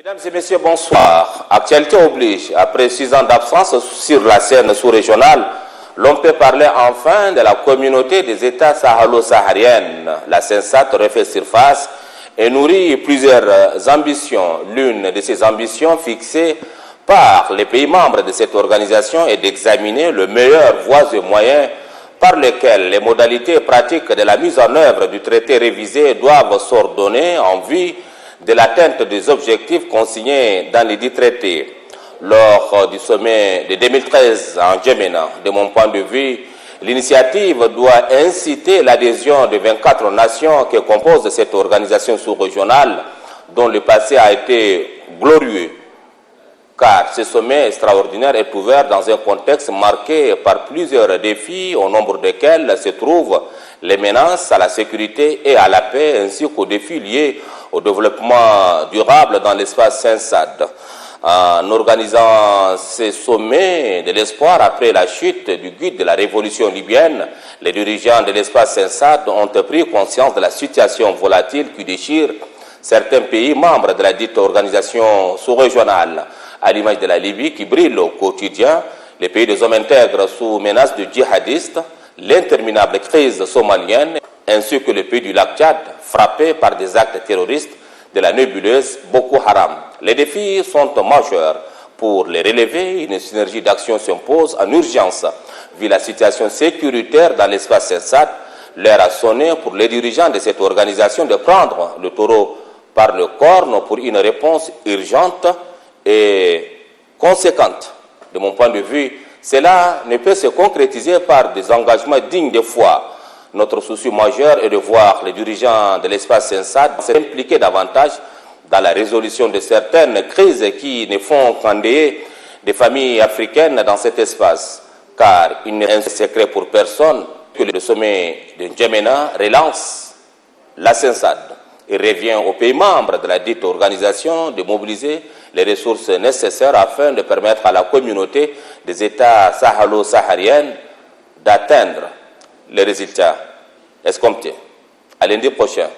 Mesdames et messieurs, bonsoir. Actualité oblige. Après 6 ans d'absence sur la scène sous-régionale, l'on peut parler enfin de la communauté des États sahalo-sahariennes. La CENSAT refait surface et nourrit plusieurs ambitions. L'une de ces ambitions fixées par les pays membres de cette organisation est d'examiner le meilleur voies et moyens par lesquels les modalités pratiques de la mise en œuvre du traité révisé doivent s'ordonner en vue de l'atteinte des objectifs consignés dans les dits traités. Lors du sommet de 2013 en Djamena, de mon point de vue, l'initiative doit inciter l'adhésion de 24 nations qui composent cette organisation sous-régionale dont le passé a été glorieux. Car ce sommet extraordinaire est ouvert dans un contexte marqué par plusieurs défis, au nombre desquels se trouvent les menaces à la sécurité et à la paix, ainsi qu'aux défis liés au développement durable dans l'espace CENSAD. En organisant ces sommets de l'espoir après la chute du guide de la révolution libyenne, les dirigeants de l'espace CENSAD ont pris conscience de la situation volatile qui déchire certains pays membres de la dite organisation sous-régionale, à l'image de la Libye qui brille au quotidien, les pays des hommes intègres sous menace de djihadistes, l'interminable crise somalienne, ainsi que le pays du lac Tchad, frappé par des actes terroristes de la nébuleuse Boko Haram. Les défis sont majeurs. Pour les relever, une synergie d'action s'impose en urgence. Vu la situation sécuritaire dans l'espace CENSAD, l'heure a sonné pour les dirigeants de cette organisation de prendre le taureau par le corne pour une réponse urgente et conséquente. De mon point de vue, cela ne peut se concrétiser par des engagements dignes de foi. Notre souci majeur est de voir les dirigeants de l'espace CENSAD s'impliquer davantage dans la résolution de certaines crises qui ne font qu'endeuiller des familles africaines dans cet espace. Car il n'est un secret pour personne que le sommet de Djamena relance la CENSAD. Il revient aux pays membres de la dite organisation de mobiliser les ressources nécessaires afin de permettre à la communauté des États sahalo-sahariennes d'atteindre les résultats escomptés. À lundi prochain.